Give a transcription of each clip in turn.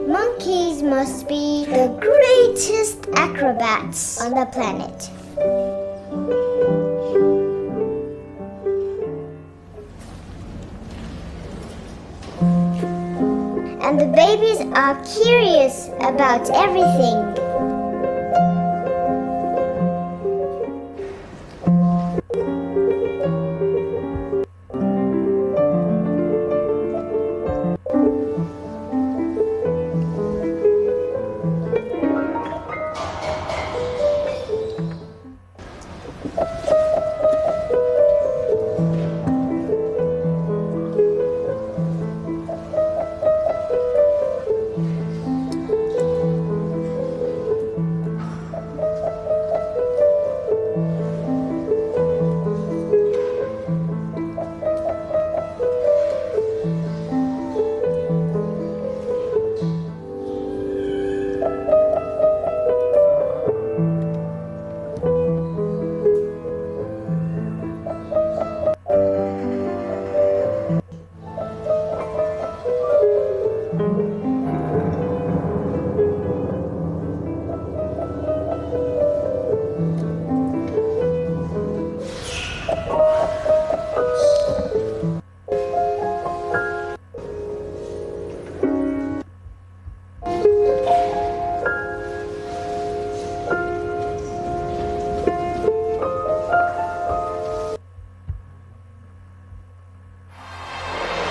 Monkeys must be the greatest acrobats on the planet. And the babies are curious about everything.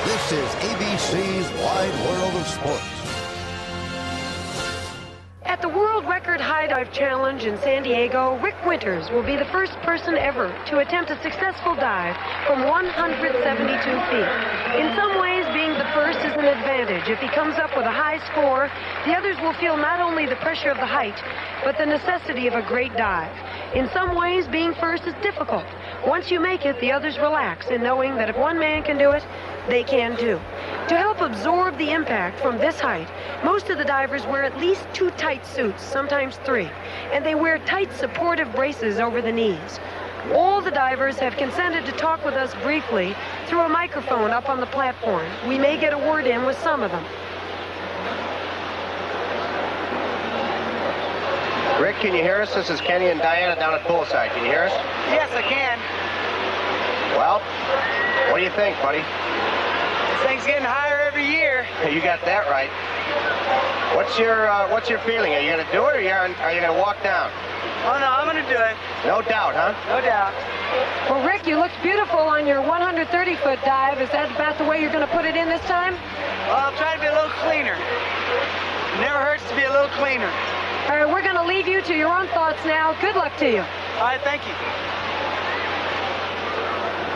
This is ABC's Wide World of Sports. At the World Record High Dive Challenge in San Diego, Rick Winters will be the first person ever to attempt a successful dive from 172 feet. In some ways, being the first is an advantage. If he comes up with a high score, the others will feel not only the pressure of the height, but the necessity of a great dive. In some ways, being first is difficult. Once you make it, the others relax in knowing that if one man can do it, they can too. To help absorb the impact from this height, most of the divers wear at least 2 tight suits, sometimes 3, and they wear tight supportive braces over the knees. All the divers have consented to talk with us briefly through a microphone up on the platform. We may get a word in with some of them. Rick, can you hear us? This is Kenny and Diana down at poolside. Can you hear us? Yes, I can. Well, what do you think, buddy? This thing's getting higher every year. You got that right. What's your feeling? Are you going to do it, or are you going to walk down? Oh, no, I'm going to do it. No doubt, huh? No doubt. Well, Rick, you looked beautiful on your 130-foot dive. Is that about the way you're going to put it in this time? Well, I'll try to be a little cleaner. It never hurts to be a little cleaner. All right, we're going to leave you to your own thoughts now. Good luck to you. All right, thank you.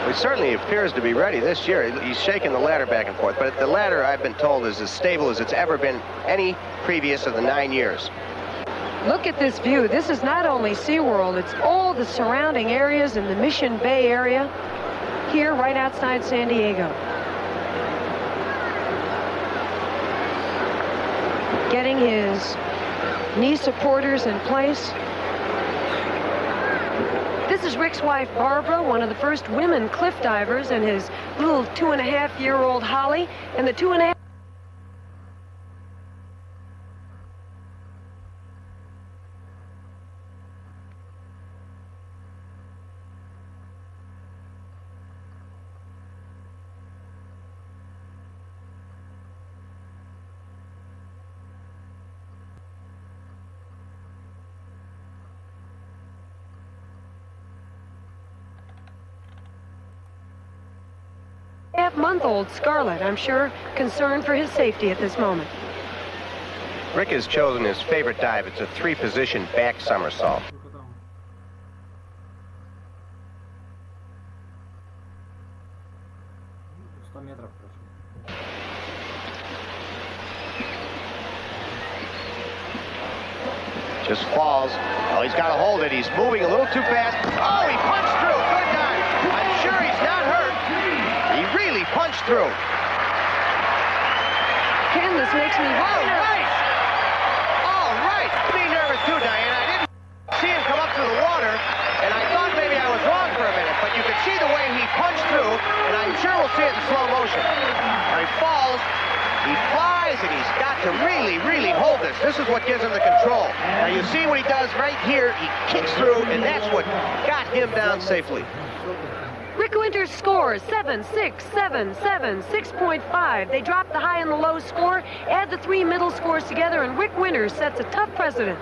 He certainly appears to be ready this year. He's shaking the ladder back and forth, but the ladder, I've been told, is as stable as it's ever been any previous of the 9 years. Look at this view. This is not only SeaWorld, it's all the surrounding areas in the Mission Bay area here right outside San Diego. Getting his knee supporters in place. This is Rick's wife, Barbara, one of the first women cliff divers, and his little 2.5-year-old Holly, and the 2.5. Month-old Scarlett, I'm sure, concerned for his safety at this moment. Rick has chosen his favorite dive. It's a 3-position back somersault. Just falls. Oh, he's got to hold it. He's moving a little too fast. Oh, he punched through. Good dive. I'm sure he's not hurt. He really punched through. Ken, this makes me very nervous. All right. Me nervous too, Diana. I didn't see him come up to the water, and I thought maybe I was wrong for a minute, but you could see the way he punched through, and I'm sure we'll see it in slow motion. He falls, he flies, and he's got to really really, really hold this. This is what gives him the control. Now you see what he does right here. He kicks through, and that's what got him down safely. Rick Winters scores 7-6, 7-7, 6.5. They drop the high and the low score, add the three middle scores together, and Rick Winters sets a tough precedent.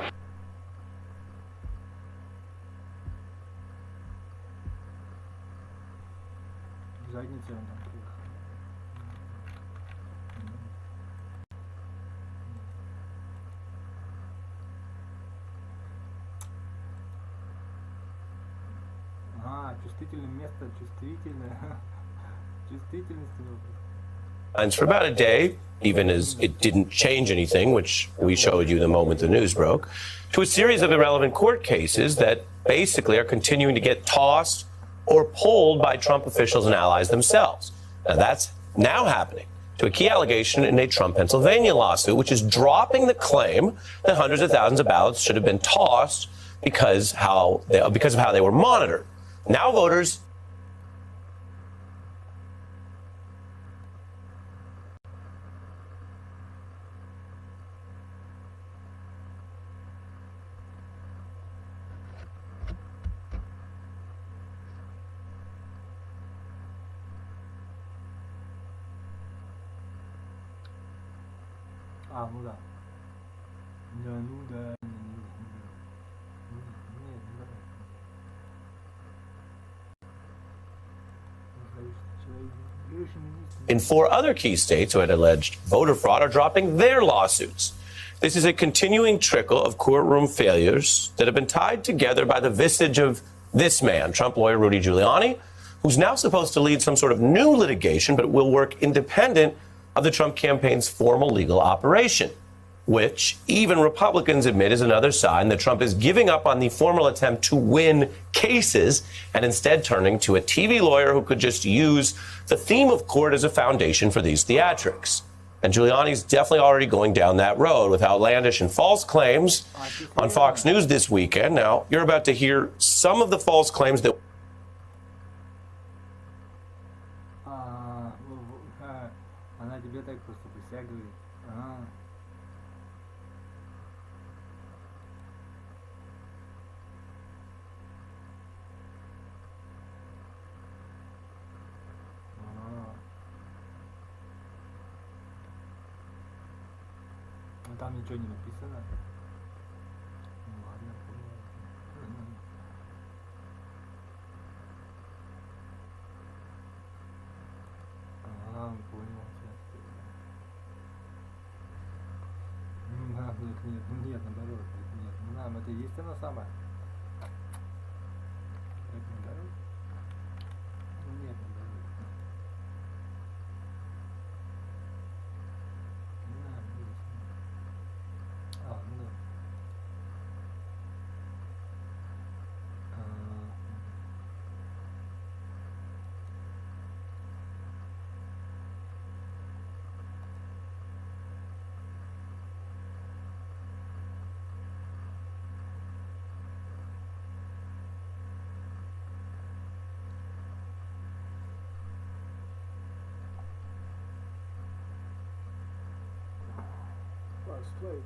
For about a day, even as it didn't change anything, which we showed you the moment the news broke, to a series of irrelevant court cases that basically are continuing to get tossed or pulled by Trump officials and allies themselves. Now, that's now happening to a key allegation in a Trump Pennsylvania lawsuit, which is dropping the claim that hundreds of thousands of ballots should have been tossed because of how they were monitored. Now voters in 4 other key states who had alleged voter fraud are dropping their lawsuits. This is a continuing trickle of courtroom failures that have been tied together by the visage of this man, Trump lawyer Rudy Giuliani, who's now supposed to lead some sort of new litigation, but will work independent of the Trump campaign's formal legal operation, which even Republicans admit is another sign that Trump is giving up on the formal attempt to win cases and instead turning to a TV lawyer who could just use the theme of court as a foundation for these theatrics. And Giuliani's definitely already going down that road with outlandish and false claims on Fox News this weekend. Now, you're about to hear some of the false claims that Там ничего не написано. Ну ладно, понял. Понял. Нет, наоборот, нет. Нам это есть оно самое. Это наоборот. Нет, наоборот. Стой.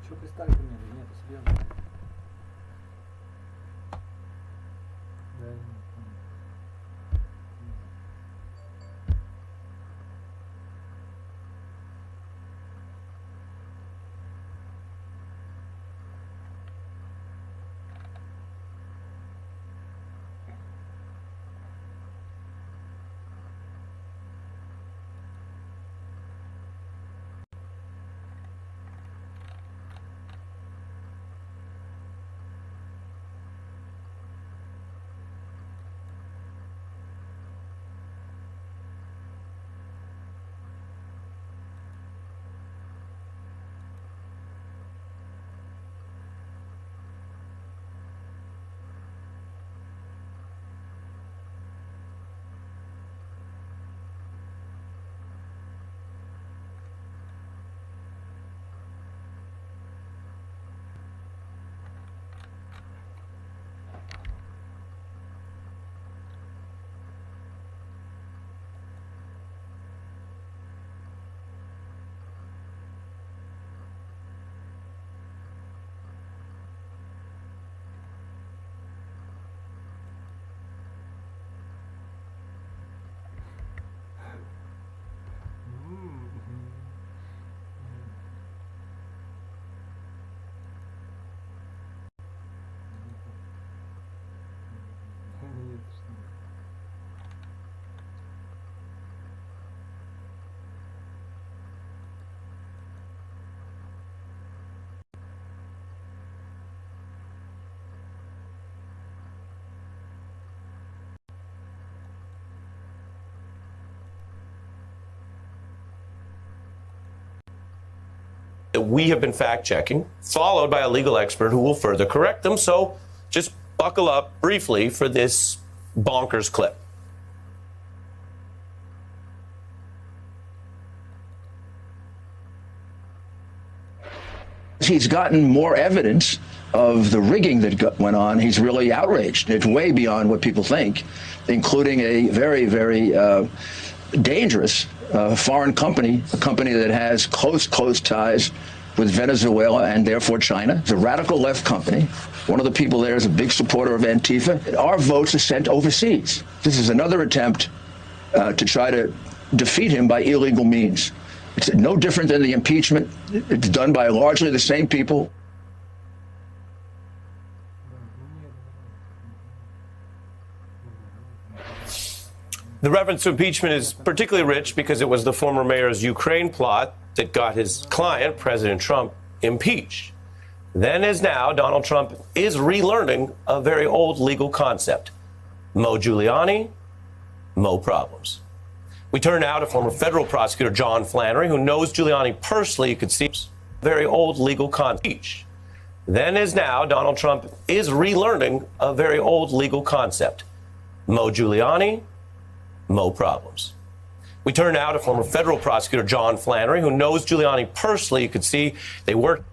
Что пристали ко мне? Нет, серьезно. Да, нет. that we have been fact-checking, followed by a legal expert who will further correct them. So just buckle up briefly for this bonkers clip. He's gotten more evidence of the rigging that went on. He's really outraged. It's way beyond what people think, including a very, very dangerous foreign company, a company that has close ties with Venezuela and therefore China. It's a radical left company. One of the people there is a big supporter of Antifa. Our votes are sent overseas. This is another attempt to try to defeat him by illegal means. It's no different than the impeachment. It's done by largely the same people. The reference to impeachment is particularly rich because it was the former mayor's Ukraine plot that got his client, President Trump, impeached. Then as now, Donald Trump is relearning a very old legal concept. Mo Giuliani, mo problems. We turn now to former federal prosecutor John Flannery, who knows Giuliani personally. You could see very old legal concept. Then as now, Donald Trump is relearning a very old legal concept. Mo Giuliani, mo problems. We turn now to former federal prosecutor John Flannery, who knows Giuliani personally. You could see they worked.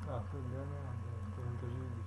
А, тут да, да, он тоже видит.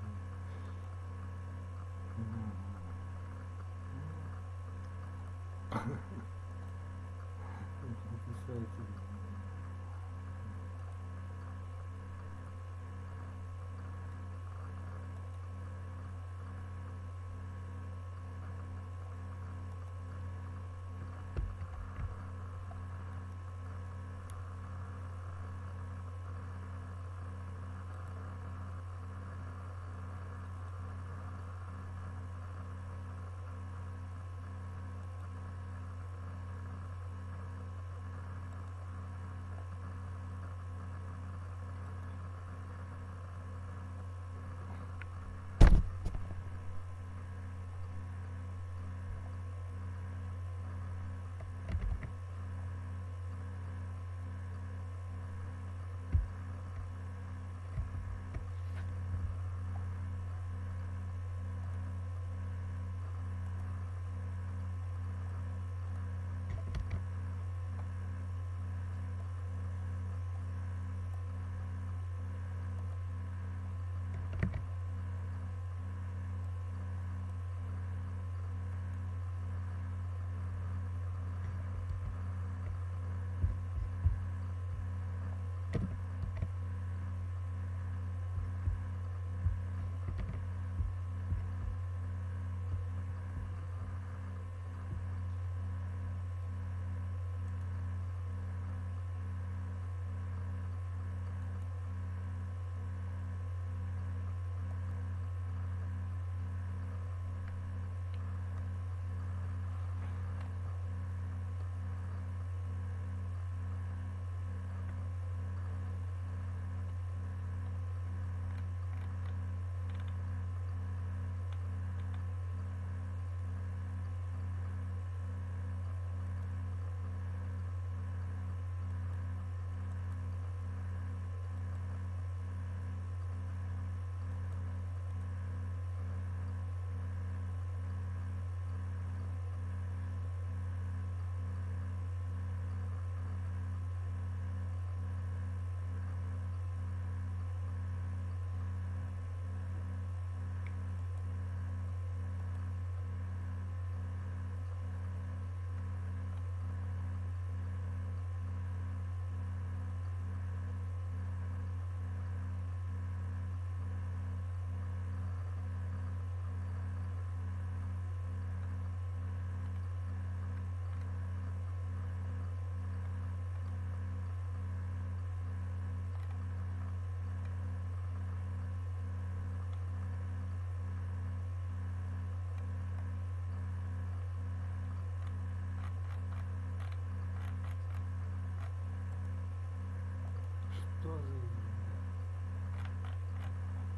что за...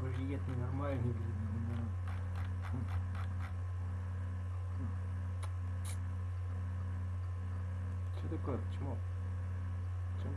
Бред ненормальный, блин. Что такое? Почему? Чем?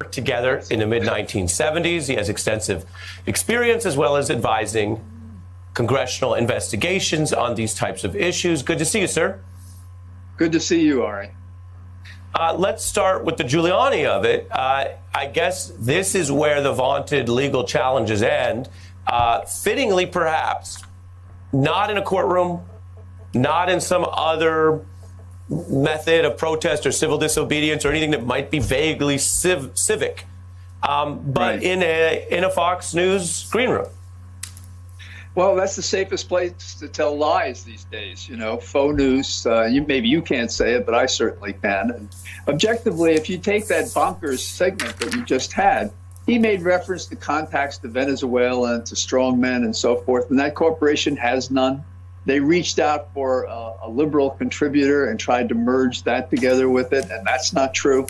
Together in the mid-1970s. He has extensive experience as well as advising congressional investigations on these types of issues. Good to see you, sir. Good to see you, Ari. Let's start with the Giuliani of it. I guess this is where the vaunted legal challenges end. Fittingly, perhaps, not in a courtroom, not in some other method of protest or civil disobedience or anything that might be vaguely civic, but right. in a Fox News green room. Well, that's the safest place to tell lies these days, you know, faux news. Maybe you can't say it, but I certainly can. And objectively, if you take that bonkers segment that you just had, he made reference to contacts to Venezuela and to strongmen and so forth, and that corporation has none. They reached out for a liberal contributor and tried to merge that together with it, and that's not true.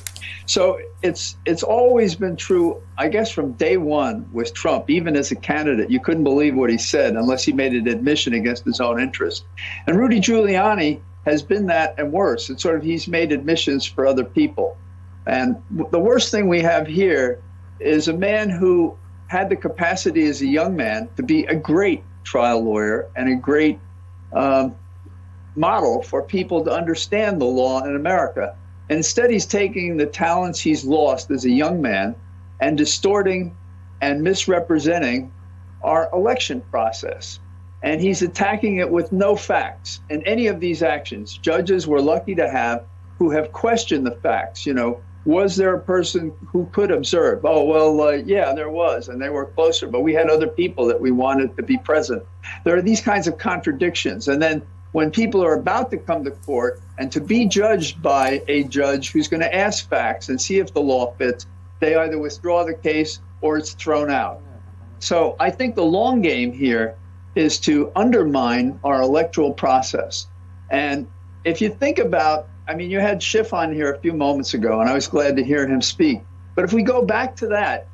So it's always been true, I guess, from day one with Trump. Even as a candidate, you couldn't believe what he said unless he made an admission against his own interest. And Rudy Giuliani has been that and worse. It's sort of he's made admissions for other people. And the worst thing we have here is a man who had the capacity as a young man to be a great trial lawyer and a great model for people to understand the law in America. And instead, he's taking the talents he's lost as a young man and distorting and misrepresenting our election process. And he's attacking it with no facts in any of these actions. Judges we're lucky to have who have questioned the facts. You know, was there a person who could observe? Oh, well, yeah, there was, and they were closer, but we had other people that we wanted to be present. There are these kinds of contradictions. And then when people are about to come to court and to be judged by a judge who's going to ask facts and see if the law fits, they either withdraw the case or it's thrown out. So I think the long game here is to undermine our electoral process. And if you think about, I mean, you had Schiff on here a few moments ago, and I was glad to hear him speak. But if we go back to that,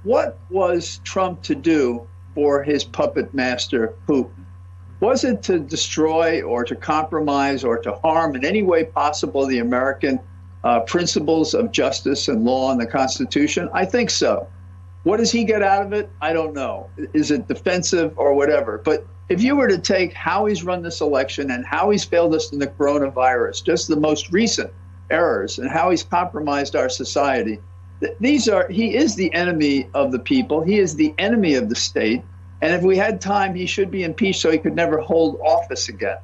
what was Trump to do for his puppet master, Putin? Was it to destroy or to compromise or to harm in any way possible the American principles of justice and law and the Constitution? I think so. What does he get out of it? I don't know. Is it defensive or whatever? But if you were to take how he's run this election and how he's failed us in the coronavirus, just the most recent errors, and how he's compromised our society, he is the enemy of the people. He is the enemy of the state. And if we had time, he should be impeached so he could never hold office again.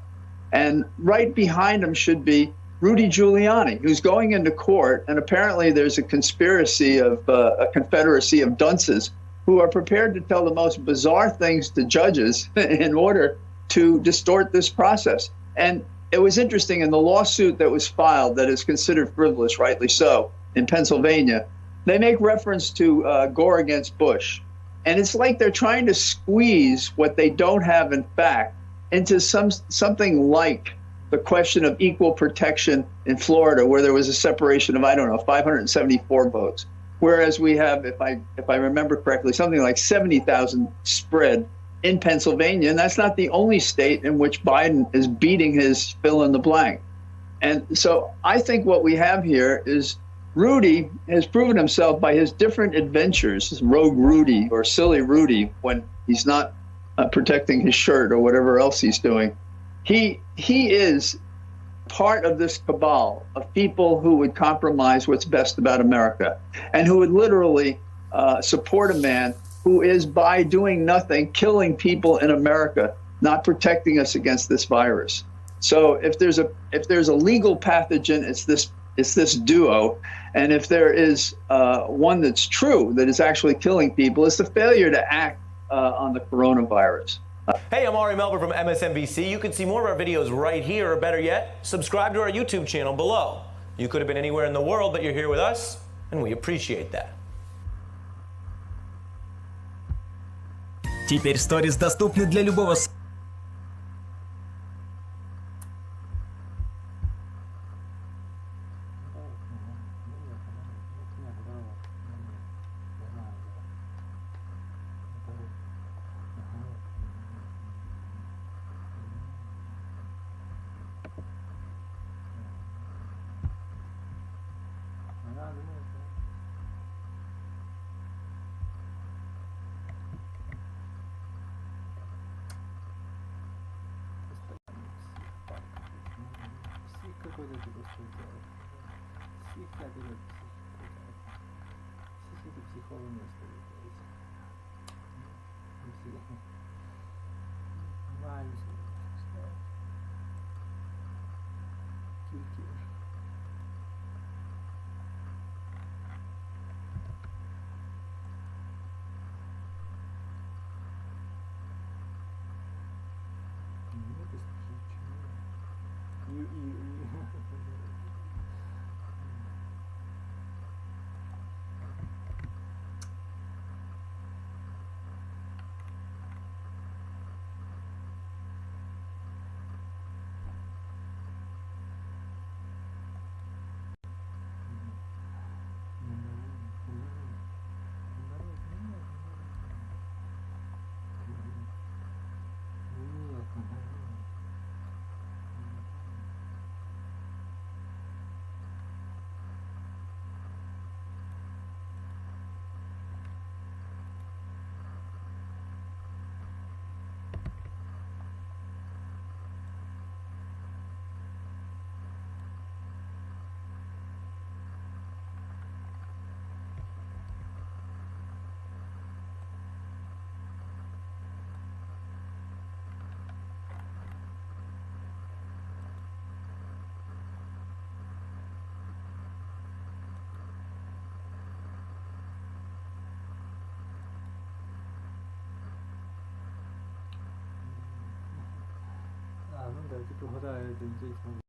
And right behind him should be Rudy Giuliani, who's going into court. And apparently there's a conspiracy of a confederacy of dunces who are prepared to tell the most bizarre things to judges in order to distort this process. And it was interesting in the lawsuit that was filed that is considered frivolous, rightly so, in Pennsylvania, they make reference to Gore against Bush. And it's like they're trying to squeeze what they don't have in fact into something like the question of equal protection in Florida, where there was a separation of, I don't know, 574 votes. Whereas we have, if I remember correctly, something like 70,000 spread in Pennsylvania. And that's not the only state in which Biden is beating his fill in the blank. And so I think what we have here is Rudy has proven himself by his different adventures, Rogue Rudy or Silly Rudy, when he's not protecting his shirt or whatever else he's doing. He is part of this cabal of people who would compromise what's best about America and who would literally support a man who is, by doing nothing, killing people in America, not protecting us against this virus. So if there's a legal pathogen, it's this duo. And if there is one that's true, that is actually killing people, it's the failure to act on the coronavirus. Hey, I'm Ari Melber from MSNBC. You can see more of our videos right here, or better yet, subscribe to our YouTube channel below. You could have been anywhere in the world, but you're here with us, and we appreciate that. Теперь сторис доступны для любого. 안 온다. 지금 보다 이제